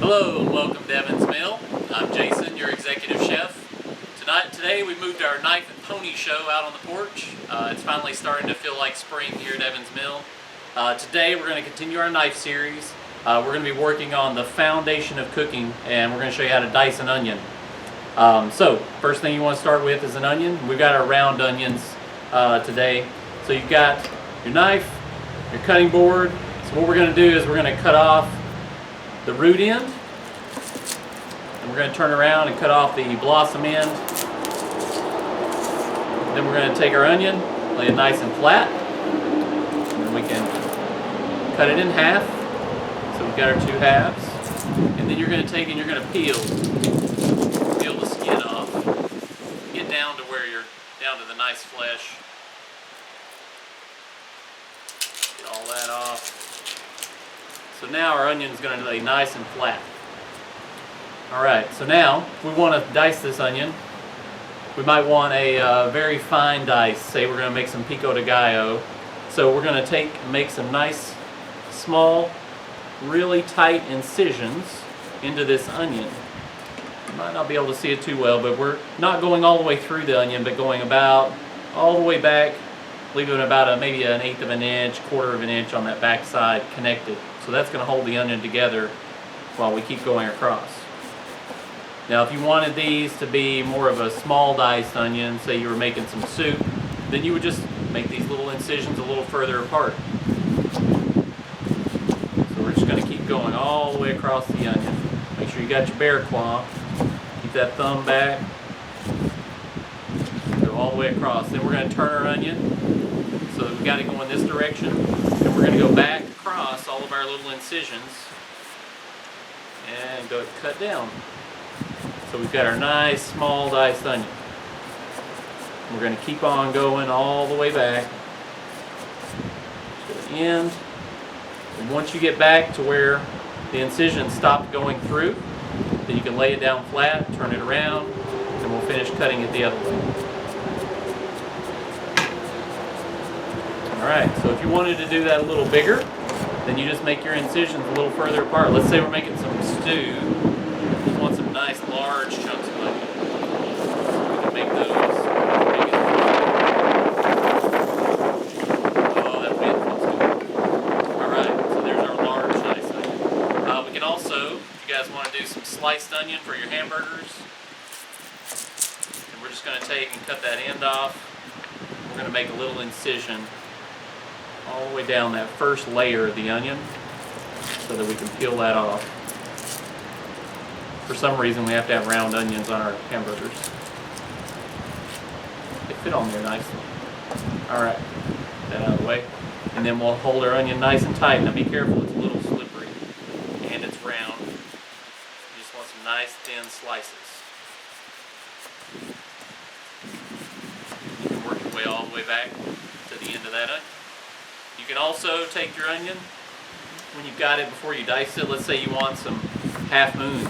Hello and welcome to Evans Mill. I'm Jason, your executive chef. Today we moved our knife and pony show out on the porch. It's finally starting to feel like spring here at Evans Mill. Today we're going to continue our knife series. We're going to be working on the foundation of cooking, and we're going to show you how to dice an onion. So first thing you want to start with is an onion. We've got our round onions today. So you've got your knife, your cutting board. So what we're going to do is we're going to cut off the root end, and we're going to turn around and cut off the blossom end. Then we're going to take our onion, lay it nice and flat, and then we can cut it in half. So we've got our two halves, and then you're going to take and you're going to peel the skin off, get down to where you're down to the nice flesh. Get all that off. So now our onion is going to lay nice and flat. Alright, so now if we want to dice this onion, we might want a very fine dice. Say we're going to make some pico de gallo. So we're going to make some nice, small, really tight incisions into this onion. You might not be able to see it too well, but we're not going all the way through the onion, but going about all the way back, leaving about maybe an eighth of an inch, quarter of an inch on that back side connected. So that's going to hold the onion together while we keep going across. Now if you wanted these to be more of a small diced onion, say you were making some soup, then you would just make these little incisions a little further apart. So we're just going to keep going all the way across the onion. Make sure you got your bear claw. Keep that thumb back. Go all the way across. Then we're going to turn our onion so that we've got it going this direction. And we're going to go back across all of our little incisions and go cut down. So we've got our nice small diced onion. We're going to keep on going all the way back to the end. And once you get back to where the incision stopped going through, then you can lay it down flat, turn it around, and we'll finish cutting it the other way. Alright, so if you wanted to do that a little bigger, then you just make your incisions a little further apart. Let's say we're making some stew. You want some nice large chunks of onion. We can make those. Oh, that wind feels good. Alright, so there's our large nice onion. We can also, if you guys want to do some sliced onion for your hamburgers, and we're just going to take and cut that end off. We're going to make a little incision all the way down that first layer of the onion so that we can peel that off. For some reason we have to have round onions on our hamburgers. They fit on there nicely. Alright, get that out of the way. And then we'll hold our onion nice and tight. Now be careful, it's a little slippery and it's round. You just want some nice thin slices. You can work your way all the way back to the end of that onion. You can also take your onion, when you've got it before you dice it, let's say you want some half moons.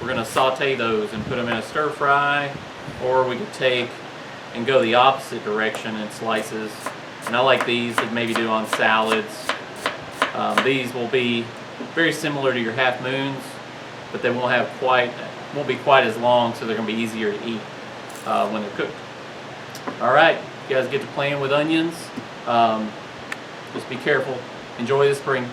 We're going to saute those and put them in a stir fry, or we could take and go the opposite direction in slices. And I like these to maybe do on salads. These will be very similar to your half moons, but they won't be quite as long, so they're going to be easier to eat when they're cooked. Alright, you guys get to playing with onions. Just be careful. Enjoy the spring.